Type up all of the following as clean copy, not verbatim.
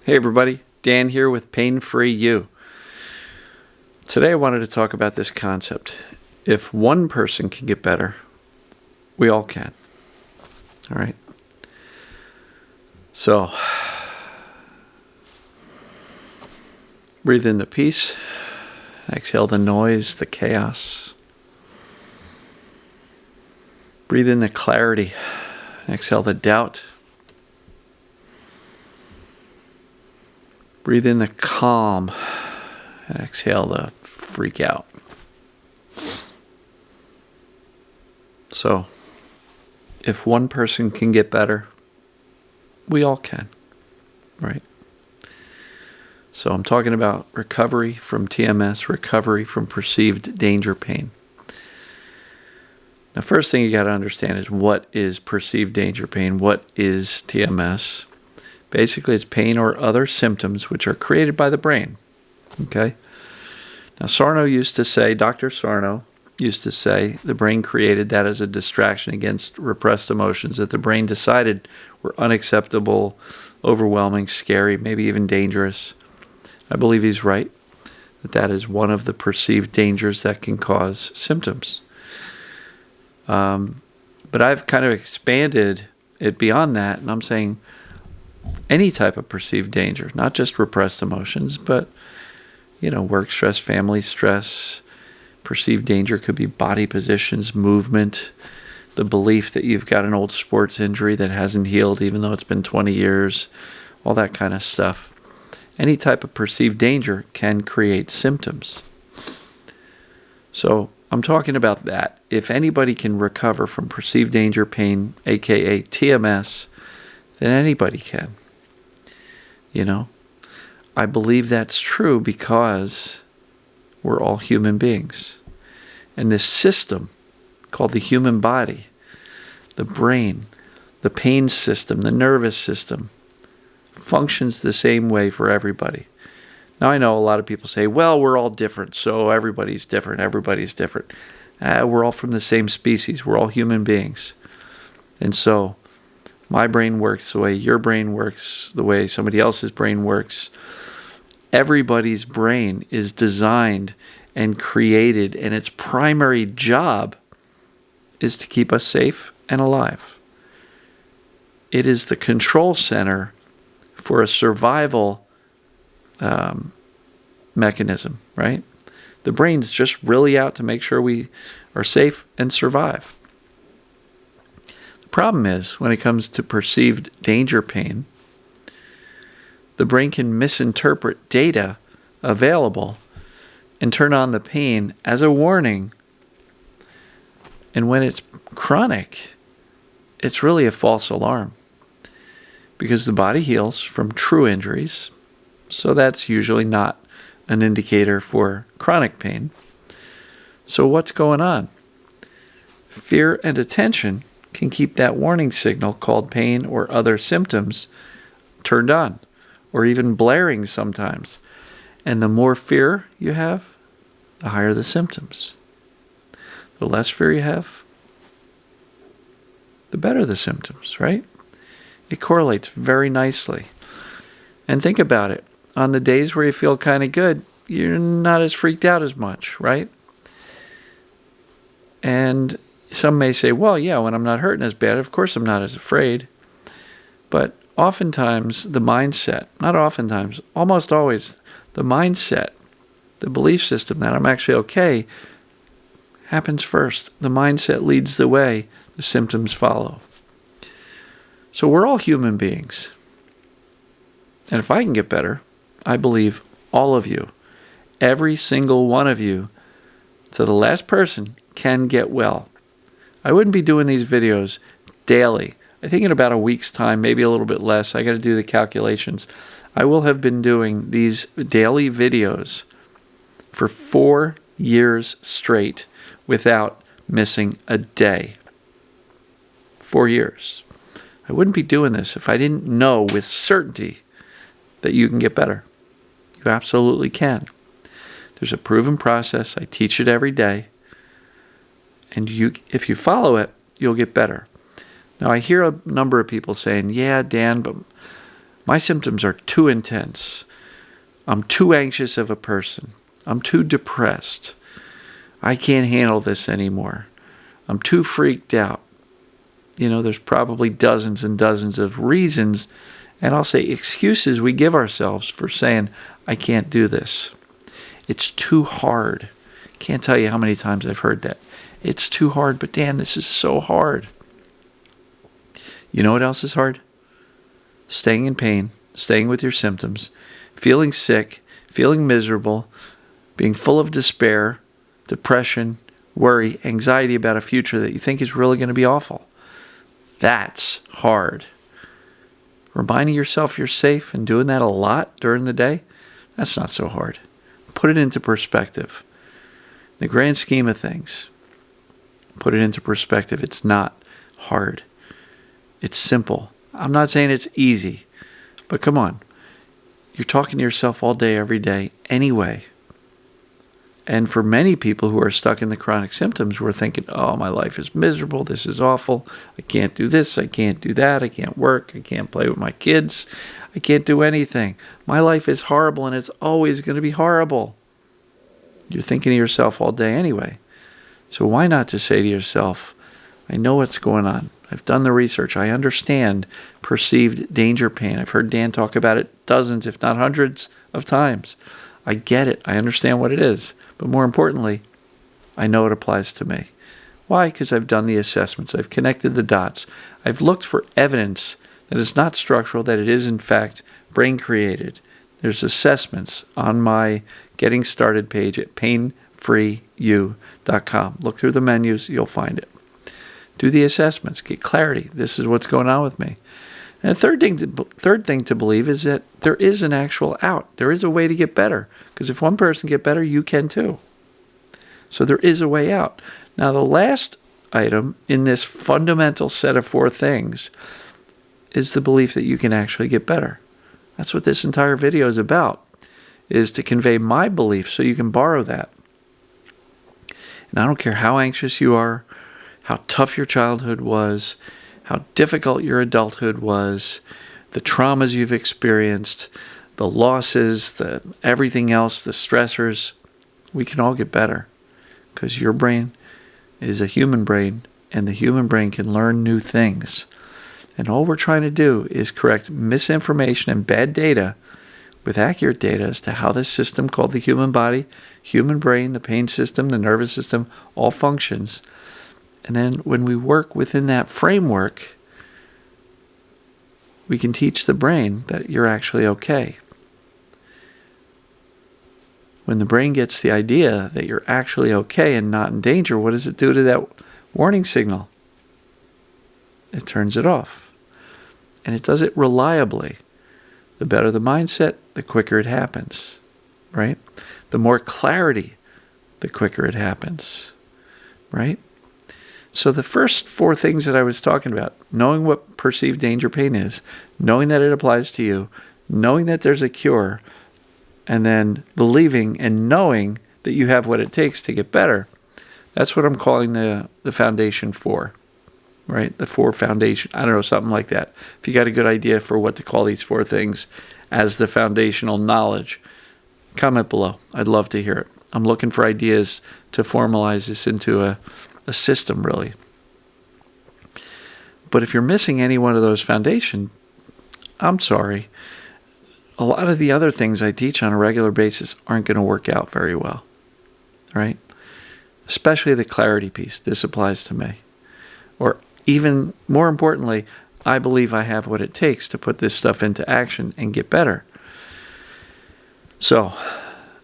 Hey everybody, Dan here with Pain Free You. Today I wanted to talk about this concept. If one person can get better, we all can. All right? So, breathe in the peace, exhale the noise, the chaos. Breathe in the clarity, exhale the doubt. Breathe in the calm, and exhale the freak out. So, if one person can get better, we all can, right? So I'm talking about recovery from TMS, recovery from perceived danger pain. Now, first thing you got to understand is what is perceived danger pain? What is TMS? Basically, it's pain or other symptoms which are created by the brain. Okay? Now, Dr. Sarno used to say the brain created that as a distraction against repressed emotions that the brain decided were unacceptable, overwhelming, scary, maybe even dangerous. I believe he's right, that is one of the perceived dangers that can cause symptoms. But I've kind of expanded it beyond that, and I'm saying any type of perceived danger, not just repressed emotions, but, work stress, family stress. Perceived danger could be body positions, movement, the belief that you've got an old sports injury that hasn't healed even though it's been 20 years, all that kind of stuff. Any type of perceived danger can create symptoms. So I'm talking about that. If anybody can recover from perceived danger pain, aka TMS, then anybody can. I believe that's true because we're all human beings. And this system called the human body, the brain, the pain system, the nervous system, functions the same way for everybody. Now, I know a lot of people say, well, we're all different, so everybody's different. We're all from the same species. We're all human beings. And so my brain works the way your brain works, the way somebody else's brain works. Everybody's brain is designed and created, and its primary job is to keep us safe and alive. It is the control center for a survival mechanism, right? The brain's just really out to make sure we are safe and survive. The problem is, when it comes to perceived danger pain, the brain can misinterpret data available and turn on the pain as a warning. And when it's chronic, it's really a false alarm because the body heals from true injuries. So that's usually not an indicator for chronic pain. So what's going on? Fear and attention can keep that warning signal called pain or other symptoms turned on, or even blaring sometimes. And the more fear you have, the higher the symptoms. The less fear you have, the better the symptoms, right? It correlates very nicely. And think about it. On the days where you feel kind of good, you're not as freaked out as much, right? And some may say, well, yeah, when I'm not hurting as bad, of course I'm not as afraid. But oftentimes the mindset, not oftentimes, almost always, the mindset, the belief system that I'm actually okay happens first. The mindset leads the way. The symptoms follow. So we're all human beings. And if I can get better, I believe all of you, every single one of you, to the last person, can get well. I wouldn't be doing these videos daily. I think in about a week's time, maybe a little bit less. I got to do the calculations. I will have been doing these daily videos for 4 years straight without missing a day. 4 years. I wouldn't be doing this if I didn't know with certainty that you can get better. You absolutely can. There's a proven process. I teach it every day. And if you follow it, you'll get better. Now, I hear a number of people saying, yeah, Dan, but My symptoms are too intense. I'm too anxious of a person. I'm too depressed. I can't handle this anymore. I'm too freaked out. There's probably dozens and dozens of reasons, and I'll say excuses we give ourselves for saying, I can't do this. It's too hard. Can't tell you how many times I've heard that. It's too hard, but Dan, this is so hard. You know what else is hard? Staying in pain, staying with your symptoms, feeling sick, feeling miserable, being full of despair, depression, worry, anxiety about a future that you think is really going to be awful. That's hard. Reminding yourself you're safe and doing that a lot during the day, that's not so hard. Put it into perspective. In the grand scheme of things, put it into perspective. It's not hard. It's simple. I'm not saying it's easy, but come on. You're talking to yourself all day, every day, anyway. And for many people who are stuck in the chronic symptoms, we're thinking, oh, my life is miserable. This is awful. I can't do this. I can't do that. I can't work. I can't play with my kids. I can't do anything. My life is horrible, and it's always going to be horrible. You're thinking to yourself all day anyway. So why not just say to yourself, I know what's going on. I've done the research. I understand perceived danger pain. I've heard Dan talk about it dozens, if not hundreds of times. I get it. I understand what it is. But more importantly, I know it applies to me. Why? Because I've done the assessments. I've connected the dots. I've looked for evidence that it's not structural, that it is in fact brain created. There's assessments on my Getting Started page at painfreeyou.com. Look through the menus. You'll find it. Do the assessments. Get clarity. This is what's going on with me. And the third thing to believe is that there is an actual out. There is a way to get better. Because if one person get better, you can too. So there is a way out. Now the last item in this fundamental set of 4 things is the belief that you can actually get better. That's what this entire video is about, is to convey my belief so you can borrow that. And I don't care how anxious you are, how tough your childhood was, how difficult your adulthood was, the traumas you've experienced, the losses, everything else, the stressors. We can all get better because your brain is a human brain, and the human brain can learn new things. And all we're trying to do is correct misinformation and bad data with accurate data as to how this system called the human body, human brain, the pain system, the nervous system, all functions. And then when we work within that framework, we can teach the brain that you're actually okay. When the brain gets the idea that you're actually okay and not in danger, what does it do to that warning signal? It turns it off. And it does it reliably. The better the mindset, the quicker it happens, right? The more clarity, the quicker it happens, right? So the first 4 things that I was talking about, knowing what perceived danger pain is, knowing that it applies to you, knowing that there's a cure, and then believing and knowing that you have what it takes to get better, that's what I'm calling the foundation 4, right? The 4 foundation, I don't know, something like that. If you got a good idea for what to call these 4 things as the foundational knowledge, comment below. I'd love to hear it. I'm looking for ideas to formalize this into a system, really. But if you're missing any one of those foundations, I'm sorry. A lot of the other things I teach on a regular basis aren't going to work out very well, right? Especially the clarity piece. This applies to me. Or even more importantly, I believe I have what it takes to put this stuff into action and get better. So,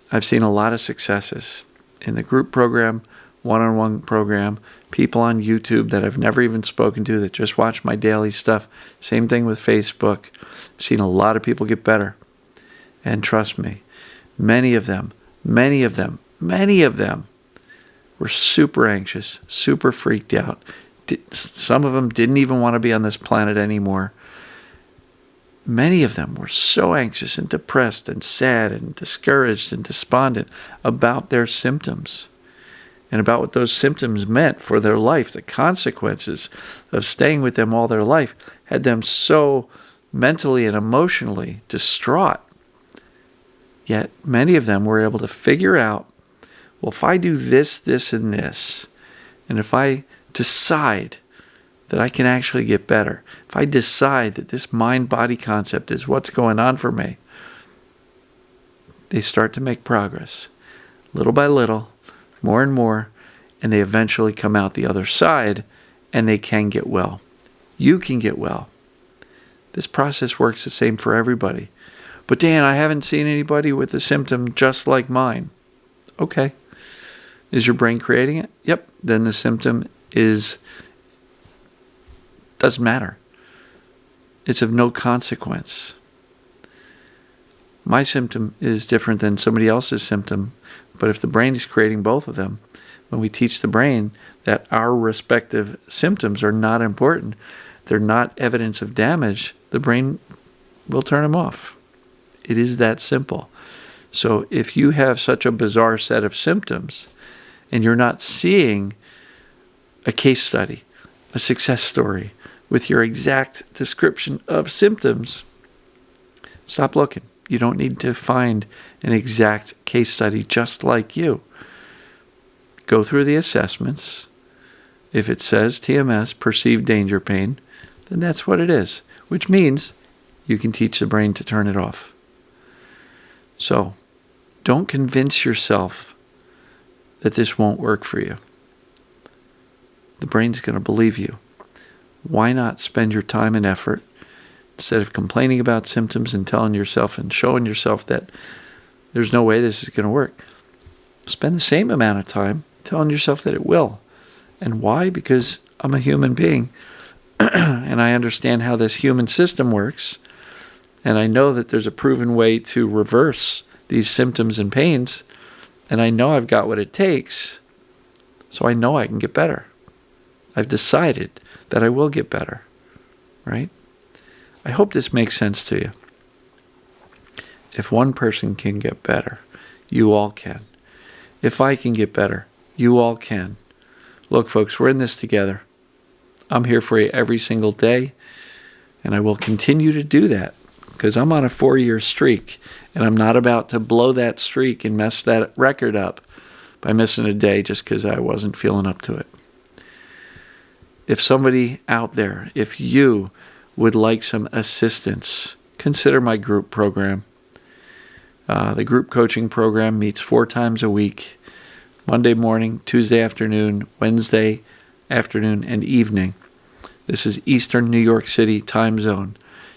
I've seen a lot of successes in the group program, one-on-one program, people on YouTube that I've never even spoken to that just watch my daily stuff. Same thing with Facebook. I've seen a lot of people get better. And trust me, many of them were super anxious, super freaked out. Some of them didn't even want to be on this planet anymore. Many of them were so anxious and depressed and sad and discouraged and despondent about their symptoms and about what those symptoms meant for their life. The consequences of staying with them all their life had them so mentally and emotionally distraught. Yet many of them were able to figure out, well, if I do this, this, and this, and if I decide that I can actually get better, if I decide that this mind-body concept is what's going on for me, they start to make progress, little by little, more and more, and they eventually come out the other side, and they can get well. You can get well. This process works the same for everybody. But Dan, I haven't seen anybody with a symptom just like mine. Okay. Is your brain creating it? Yep. Then the symptom doesn't matter. It's of no consequence. My symptom is different than somebody else's symptom, but if the brain is creating both of them, when we teach the brain that our respective symptoms are not important, they're not evidence of damage, the brain will turn them off. It is that simple. So if you have such a bizarre set of symptoms and you're not seeing a case study, a success story with your exact description of symptoms, stop looking. You don't need to find an exact case study just like you. Go through the assessments. If it says TMS, perceived danger pain, then that's what it is, which means you can teach the brain to turn it off. So, don't convince yourself that this won't work for you. The brain's going to believe you. Why not spend your time and effort, instead of complaining about symptoms and telling yourself and showing yourself that there's no way this is going to work, spend the same amount of time telling yourself that it will. And why? Because I'm a human being and I understand how this human system works. And I know that there's a proven way to reverse these symptoms and pains. And I know I've got what it takes. So I know I can get better. I've decided that I will get better. Right? I hope this makes sense to you. If one person can get better, you all can. If I can get better, you all can. Look, folks, we're in this together. I'm here for you every single day. And I will continue to do that. Because I'm on a 4-year streak, and I'm not about to blow that streak and mess that record up by missing a day just because I wasn't feeling up to it. If somebody out there, if you would like some assistance, consider my group program. The group coaching program meets 4 times a week, Monday morning, Tuesday afternoon, Wednesday afternoon, and evening. This is Eastern New York City time zone.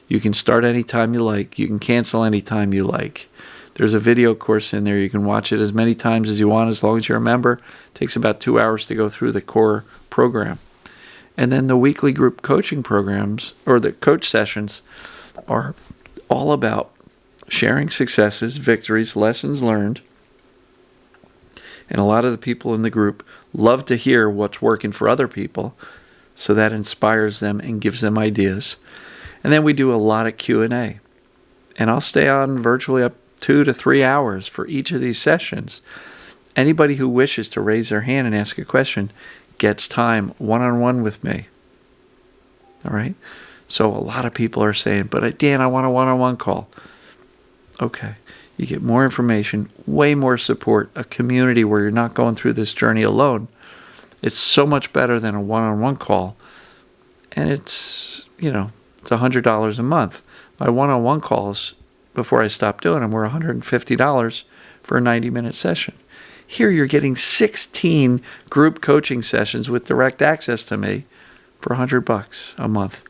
You can start anytime you like. You can cancel anytime you like. There's a video course in there. You can watch it as many times as you want, as long as you're a member. It takes about 2 hours to go through the core program. And then the weekly group coaching programs, or the coach sessions, are all about sharing successes, victories, lessons learned. And a lot of the people in the group love to hear what's working for other people, so that inspires them and gives them ideas. And then we do a lot of Q&A. And I'll stay on virtually up 2 to 3 hours for each of these sessions. Anybody who wishes to raise their hand and ask a question gets time one-on-one with me. All right? So a lot of people are saying, but Dan, I want a one-on-one call. Okay. You get more information, way more support, a community where you're not going through this journey alone. It's so much better than a one-on-one call. And it's, it's $100 a month. My one-on-one calls, before I stopped doing them, were $150 for a 90-minute session. Here you're getting 16 group coaching sessions with direct access to me for $100 a month.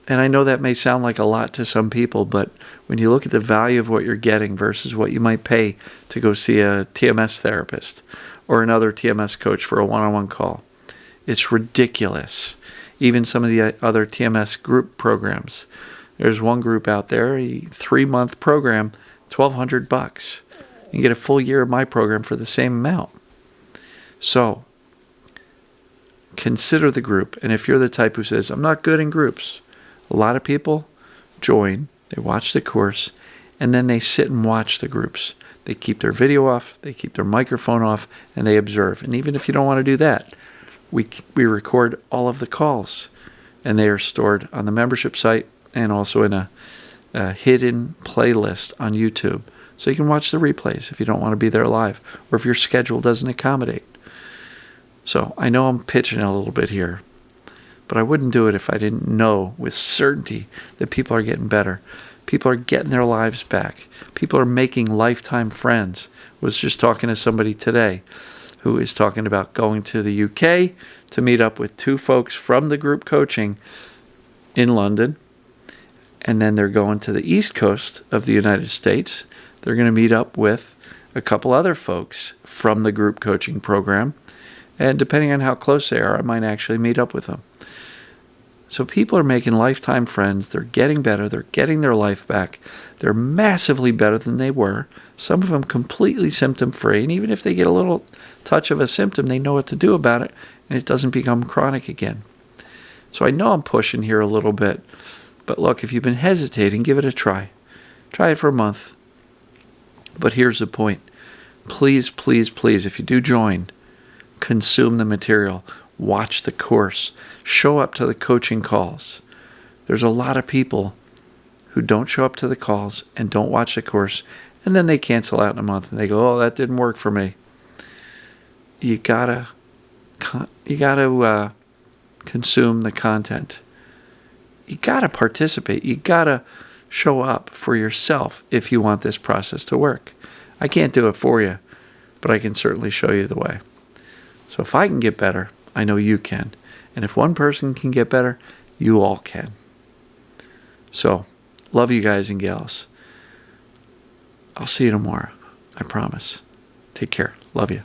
And I know that may sound like a lot to some people, but when you look at the value of what you're getting versus what you might pay to go see a TMS therapist or another TMS coach for a one-on-one call, it's ridiculous. Even some of the other TMS group programs. There's one group out there, a 3-month program, $1,200. You can get a full year of my program for the same amount. So, consider the group. And if you're the type who says, I'm not good in groups, a lot of people join, they watch the course, and then they sit and watch the groups. They keep their video off, they keep their microphone off, and they observe. And even if you don't want to do that, we record all of the calls, and they are stored on the membership site and also in a hidden playlist on YouTube. So you can watch the replays if you don't want to be there live, or if your schedule doesn't accommodate. So I know I'm pitching a little bit here, but I wouldn't do it if I didn't know with certainty that people are getting better. People are getting their lives back. People are making lifetime friends. I was just talking to somebody today who is talking about going to the UK to meet up with 2 folks from the group coaching in London. And then they're going to the East Coast of the United States. They're going to meet up with a couple other folks from the group coaching program. And depending on how close they are, I might actually meet up with them. So people are making lifetime friends. They're getting better. They're getting their life back. They're massively better than they were. Some of them completely symptom-free. And even if they get a little touch of a symptom, they know what to do about it, and it doesn't become chronic again. So I know I'm pushing here a little bit. But look, if you've been hesitating, give it a try. Try it for a month. But here's the point. Please, please, please, if you do join, consume the material. Watch the course. Show up to the coaching calls. There's a lot of people who don't show up to the calls and don't watch the course, and then they cancel out in a month and they go, "Oh, that didn't work for me." You gotta consume the content. You gotta participate. You gotta show up for yourself if you want this process to work. I can't do it for you, but I can certainly show you the way. So if I can get better, I know you can. And if one person can get better, you all can. So, love you guys and gals. I'll see you tomorrow. I promise. Take care. Love you.